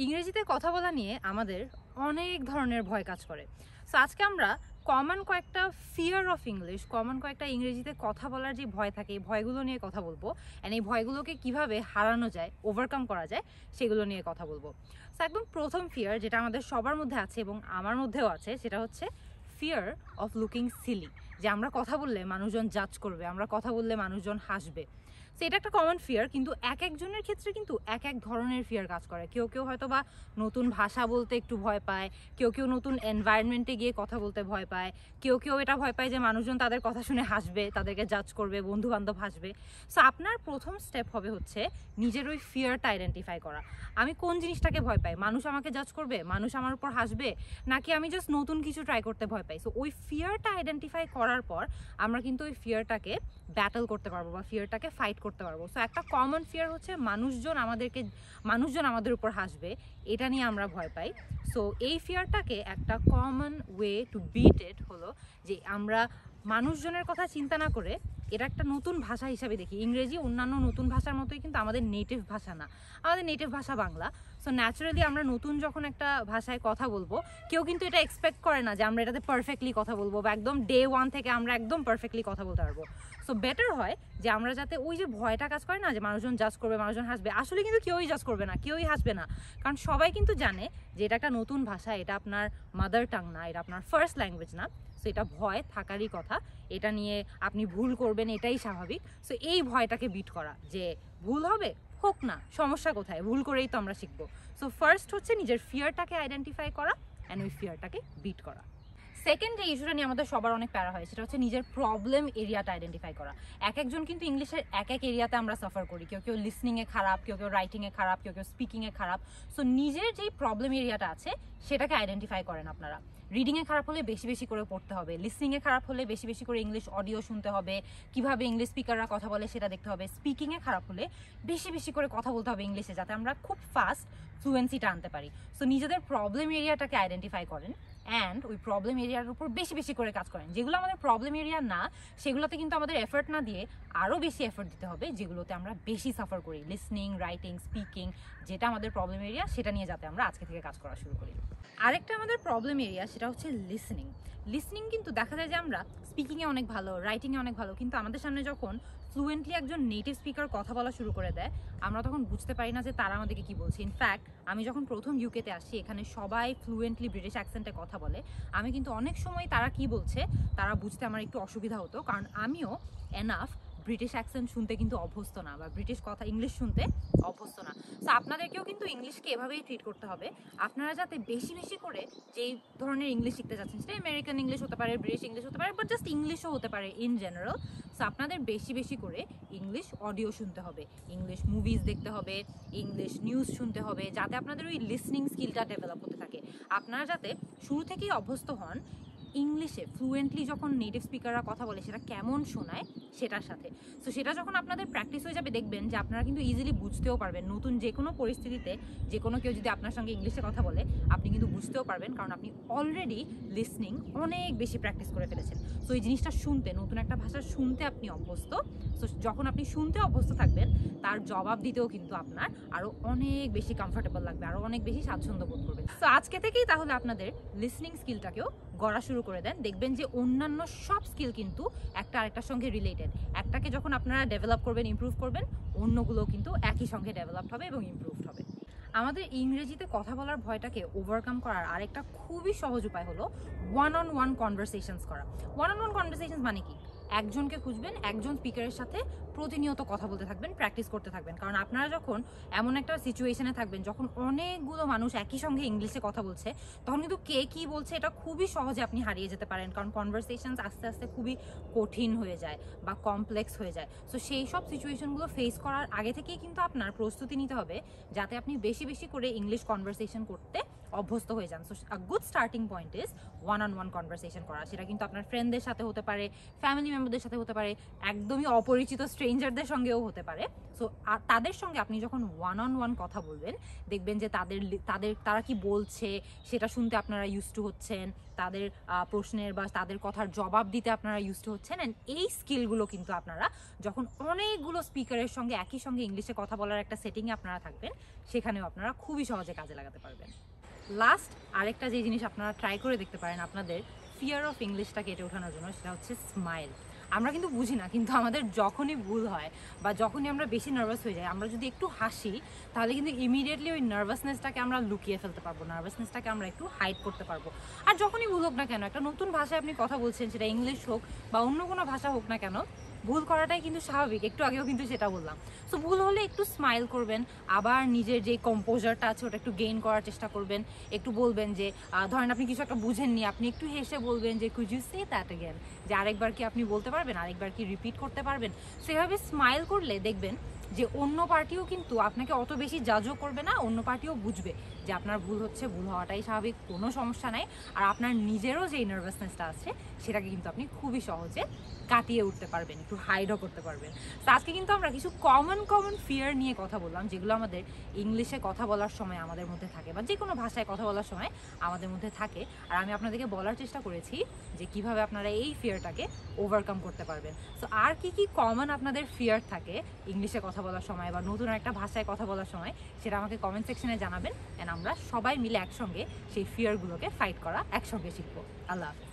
ইংরেজিতে কথা বলা নিয়ে আমাদের অনেক ধরনের ভয় কাজ করে। সো আজকে আমরা কমন কয়েকটা ফিয়ার অফ ইংলিশ, কমন কয়েকটা ইংরেজিতে কথা বলার যে ভয় থাকে এই ভয়গুলো নিয়ে কথা বলবো। অ্যান্ড এই ভয়গুলোকে কিভাবে হারানো যায়, ওভারকাম করা যায়, সেগুলো নিয়ে কথা বলবো। সো একদম প্রথম ফিয়ার যেটা আমাদের সবার মধ্যে আছে এবং আমার মধ্যেও আছে, সেটা হচ্ছে ফিয়ার অফ লুকিং সিলি। যে আমরা কথা বললে মানুষজন জাজ করবে, আমরা কথা বললে মানুষজন হাসবে। সো এটা একটা কমন ফিয়ার, কিন্তু এক একজনের ক্ষেত্রে কিন্তু এক এক ধরনের ফিয়ার কাজ করে। কেউ কেউ হয়তো বা নতুন ভাষা বলতে একটু ভয় পায়, কেউ কেউ নতুন এনভায়রনমেন্টে গিয়ে কথা বলতে ভয় পায়, কেউ কেউ এটা ভয় পায় যে মানুষজন তাদের কথা শুনে হাসবে, তাদেরকে জাজ করবে, বন্ধু বান্ধব হাসবে। সো আপনার প্রথম স্টেপ হবে হচ্ছে নিজের ওই ফিয়ারটা আইডেন্টিফাই করা। আমি কোন জিনিসটাকে ভয় পাই? মানুষ আমাকে জাজ করবে, মানুষ আমার উপর হাসবে, নাকি আমি জাস্ট নতুন কিছু ট্রাই করতে ভয় পাই? সো ওই ফিয়ারটা আইডেন্টিফাই করার পর আমরা কিন্তু ওই ফিয়ারটাকে ব্যাটল করতে পারবো বা ফিয়ারটাকে ফাইট করতে পারবো। সো একটা কমন ফিয়ার হচ্ছে মানুষজন আমাদের উপর হাসবে, এটা নিয়ে আমরা ভয় পাই। সো এই ফিয়ারটাকে একটা কমন ওয়ে টু বিট ইট হলো যে আমরা মানুষজনের কথা চিন্তা না করে এটা একটা নতুন ভাষা হিসাবে দেখি। ইংরেজি অন্যান্য নতুন ভাষার মতোই কিন্তু আমাদের নেটিভ ভাষা না, আমাদের নেটিভ ভাষা বাংলা। সো ন্যাচারালি আমরা নতুন যখন একটা ভাষায় কথা বলবো, কেউ কিন্তু এটা এক্সপেক্ট করে না যে আমরা এটাতে পারফেক্টলি কথা বলবো বা একদম ডে ওয়ান থেকে আমরা একদম পারফেক্টলি কথা বলতে পারবো। সো বেটার হয় যে আমরা যাতে ওই যে ভয়টা কাজ করে না যে মানুষজন জাজ করবে, মানুষজন হাসবে, আসলে কিন্তু কেউই জাজ করবে না, কেউই হাসবে না। কারণ সবাই কিন্তু জানে যে এটা একটা নতুন ভাষা, এটা আপনার মাদার টাং না, এটা আপনার ফার্স্ট ল্যাঙ্গুয়েজ না। সো এটা ভয় থাকারই কথা, এটা নিয়ে আপনি ভুল করবেন, এটাই স্বাভাবিক। সো এই ভয়টাকে বিট করা যে ভুল হবে, হোক না, সমস্যা কোথায়, ভুল করেই তো আমরা শিখবো। সো ফার্স্ট হচ্ছে নিজের ফিয়ারটাকে আইডেন্টিফাই করা অ্যান্ড ওই ফিয়ারটাকে বিট করা। সেকেন্ড যে ইস্যুটা নিয়ে আমাদের সবার অনেক প্যারা হয়, সেটা হচ্ছে নিজের প্রবলেম এরিয়াটা আইডেন্টিফাই করা। এক একজন কিন্তু ইংলিশের এক এক এরিয়াতে আমরা সাফার করি। কেউ কেউ লিসনিংয়ে খারাপ, কেউ কেউ রাইটিংয়ে খারাপ, কেউ কেউ স্পিকিংয়ে খারাপ। সো নিজের যেই প্রবলেম এরিয়াটা আছে সেটাকে আইডেন্টিফাই করেন আপনারা। রিডিংয়ে খারাপ হলে বেশি বেশি করে পড়তে হবে, লিসনিংয়ে খারাপ হলে বেশি বেশি করে ইংলিশ অডিও শুনতে হবে, কিভাবে ইংলিশ স্পিকাররা কথা বলে সেটা দেখতে হবে। স্পিকিংয়ে খারাপ হলে বেশি বেশি করে কথা বলতে হবে ইংলিশে, যাতে আমরা খুব ফাস্ট ফ্লুয়েন্সিটা আনতে পারি। সো নিজেদের প্রবলেম এরিয়াটাকে আইডেন্টিফাই করেন অ্যান্ড ওই প্রবলেম এরিয়ার উপর বেশি বেশি করে কাজ করেন। যেগুলো আমাদের প্রবলেম এরিয়া না, সেগুলোতে কিন্তু আমাদের এফর্ট না দিয়ে আরও বেশি এফর্ট দিতে হবে যেগুলোতে আমরা বেশি সাফার করি। লিসনিং, রাইটিং, স্পিকিং, যেটা আমাদের প্রবলেম এরিয়া, সেটা নিয়ে যাতে আমরা আজকে থেকে কাজ করা শুরু করি। আরেকটা আমাদের প্রবলেম এরিয়া, সেটা হচ্ছে লিসনিং। লিসনিং কিন্তু দেখা যায় যে আমরা স্পিকিংয়ে অনেক ভালো, রাইটিংয়ে অনেক ভালো, কিন্তু আমাদের সামনে যখন ফ্লুয়েন্টলি একজন নেটিভ স্পিকার কথা বলা শুরু করে দেয়, আমরা তখন বুঝতে পারি না যে তারা আমাদেরকে কি বলছে। ইনফ্যাক্ট আমি যখন প্রথম ইউকেতে আসি, এখানে সবাই ফ্লুয়েন্টলি ব্রিটিশ অ্যাকসেন্টে কথা বলে। আমি কিন্তু অনেক সময় তারা কি বলছে তারা বুঝতে আমার একটু অসুবিধা হতো, কারণ আমিও এনাফ ব্রিটিশ অ্যাকসেন্ট শুনতে কিন্তু অভ্যস্ত না, বা ব্রিটিশ কথা ইংলিশ শুনতে অভ্যস্ত না। সো আপনাদেরকেও কিন্তু ইংলিশকে এভাবেই ট্রিট করতে হবে। আপনারা যাতে বেশি বেশি করে যেই ধরনের ইংলিশ শিখতে যাচ্ছেন, সেটা আমেরিকান ইংলিশ হতে পারে, ব্রিটিশ ইংলিশ হতে পারে, বাট জাস্ট ইংলিশও হতে পারে ইন জেনারেল। সো আপনাদের বেশি বেশি করে ইংলিশ অডিও শুনতে হবে, ইংলিশ মুভিজ দেখতে হবে, ইংলিশ নিউজ শুনতে হবে, যাতে আপনাদের ওই লিসনিং স্কিলটা ডেভেলপ হতে থাকে। আপনারা যাতে শুরু থেকেই অভ্যস্ত হন ইংলিশে ফ্লুয়েন্টলি যখন নেটিভ স্পিকাররা কথা বলে সেটা কেমন শোনায় সেটার সাথে। সো সেটা যখন আপনাদের প্র্যাকটিস হয়ে যাবে, দেখবেন যে আপনারা কিন্তু ইজিলি বুঝতেও পারবেন। নতুন যে কোনো পরিস্থিতিতে যে কোনো কেউ যদি আপনার সঙ্গে ইংলিশে কথা বলে, আপনি কিন্তু বুঝতেও পারবেন, কারণ আপনি অলরেডি লিসনিং অনেক বেশি প্র্যাকটিস করে ফেলেছেন। সো এই জিনিসটা শুনতে, নতুন একটা ভাষা শুনতে আপনি অভ্যস্ত। সো যখন আপনি শুনতে অভ্যস্ত থাকবেন, তার জবাব দিতেও কিন্তু আপনার আরও অনেক বেশি কমফোর্টেবল লাগবে, আরও অনেক বেশি স্বাচ্ছন্দ্য বোধ করবেন। সো আজকে থেকেই তাহলে আপনাদের লিসনিং স্কিলটাকেও গড়া শুরু করে দেন। দেখবেন যে অন্যান্য সব স্কিল কিন্তু একটা আরেকটার সঙ্গে রিলেটেড। একটাকে যখন আপনারা ডেভেলপ করবেন, ইমপ্রুভ করবেন, অন্যগুলো কিন্তু একই সঙ্গে ডেভেলপড হবে এবং ইমপ্রুভড হবে। আমাদের ইংরেজিতে কথা বলার ভয়টাকে ওভারকাম করার আরেকটা খুবই সহজ উপায় হলো ওয়ান অন ওয়ান কনভারসেশনস করা। ওয়ান অন ওয়ান কনভারসেশনস মানে কি? একজনকে খুঁজবেন, একজন স্পিকারের সাথে প্রতিনিয়ত কথা বলতে থাকবেন, প্র্যাকটিস করতে থাকবেন। কারণ আপনারা যখন এমন একটা সিচুয়েশনে থাকবেন যখন অনেকগুলো মানুষ একই সঙ্গে ইংলিশে কথা বলছে, তখন কিন্তু কে কী বলছে এটা খুবই সহজে আপনি হারিয়ে যেতে পারেন, কারণ কনভারসেশনস আস্তে আস্তে খুবই কঠিন হয়ে যায় বা কমপ্লেক্স হয়ে যায়। সো সেই সব সিচুয়েশনগুলো ফেস করার আগে থেকেই কিন্তু আপনার প্রস্তুতি নিতে হবে, যাতে আপনি বেশি বেশি করে ইংলিশ কনভারসেশন করতে অভ্যস্ত হয়ে যান। So a good starting point is one on one conversation করা। সেটা কিন্তু আপনার ফ্রেন্ডদের সাথে হতে পারে, ফ্যামিলি মেম্বারদের সাথে হতে পারে, একদমই অপরিচিত স্ট্রেঞ্জারদের সঙ্গেও হতে পারে। সো তাদের সঙ্গে আপনি যখন ওয়ান অন ওয়ান কথা বলবেন, দেখবেন যে তারা কি বলছে সেটা শুনতে আপনারা ইউজ টু হচ্ছেন, তাদের প্রশ্নের বা তাদের কথার জবাব দিতে আপনারা ইউজ টু হচ্ছেন। অ্যান্ড এই স্কিলগুলো কিন্তু আপনারা যখন অনেকগুলো স্পিকারের সঙ্গে একই সঙ্গে ইংলিশে কথা বলার একটা সেটিংয়ে আপনারা থাকবেন, সেখানেও আপনারা খুবই সহজে কাজে লাগাতে পারবেন। লাস্ট আরেকটা যে জিনিস আপনারা ট্রাই করে দেখতে পারেন আপনাদের ফিয়ার অফ ইংলিশটা কেটে ওঠানোর জন্য, সেটা হচ্ছে স্মাইল। আমরা কিন্তু বুঝি না, কিন্তু আমাদের যখনই ভুল হয় বা যখনই আমরা বেশি নার্ভাস হয়ে যাই, আমরা যদি একটু হাসি, তাহলে কিন্তু ইমিডিয়েটলি ওই নার্ভাসনেসটাকে আমরা লুকিয়ে ফেলতে পারবো, নার্ভাসনেসটাকে আমরা একটু হাইড করতে পারবো। আর যখনই ভুল হোক না কেন, একটা নতুন ভাষায় আপনি কথা বলছেন, সেটা ইংলিশ হোক বা অন্য কোনো ভাষা হোক না কেন, ভুল করাটাই কিন্তু স্বাভাবিক। একটু আগেও কিন্তু সেটা বললাম। সো ভুল হলে একটু স্মাইল করবেন, আবার নিজের যে কম্পোজারটা আছে ওটা একটু গেইন করার চেষ্টা করবেন। একটু বলবেন যে ধরেন আপনি কিছু একটা বুঝেননি, আপনি একটু হেসে বলবেন যে could you say that again, যে আরেকবার কি আপনি বলতে পারবেন, আরেকবার কি রিপিট করতে পারবেন। সেভাবে স্মাইল করলে দেখবেন যে অন্য পার্টিও কিন্তু আপনাকে অত বেশি জাজও করবে না, অন্য পার্টিও বুঝবে যে আপনার ভুল হচ্ছে, ভুল হওয়াটাই স্বাভাবিক, কোনো সমস্যা নাই। আর আপনার নিজেরও যেই নার্ভাসনেসটা আছে সেটাকে কিন্তু আপনি খুবই সহজে কাটিয়ে উঠতে পারবেন, একটু হাইডও করতে পারবেন। তো আজকে কিন্তু আমরা কিছু কমন ফিয়ার নিয়ে কথা বললাম, যেগুলো আমাদের ইংলিশে কথা বলার সময় আমাদের মধ্যে থাকে বা যে কোনো ভাষায় কথা বলার সময় আমাদের মধ্যে থাকে। আর আমি আপনাদেরকে বলার চেষ্টা করেছি যে কিভাবে আপনারা এই ফিয়ারটাকে ওভারকাম করতে পারবেন। সো আর কি কমন আপনাদের ফিয়ার থাকে ইংলিশে কথা বলার সময় বা নতুন একটা ভাষায় কথা বলার সময়, সেটা আমাকে কমেন্ট সেকশনে জানাবেন। অ্যান্ড আমরা সবাই মিলে একসঙ্গে সেই ফিয়ারগুলোকে ফাইট করা একসঙ্গে শিখবো। আল্লাহ হাফেজ।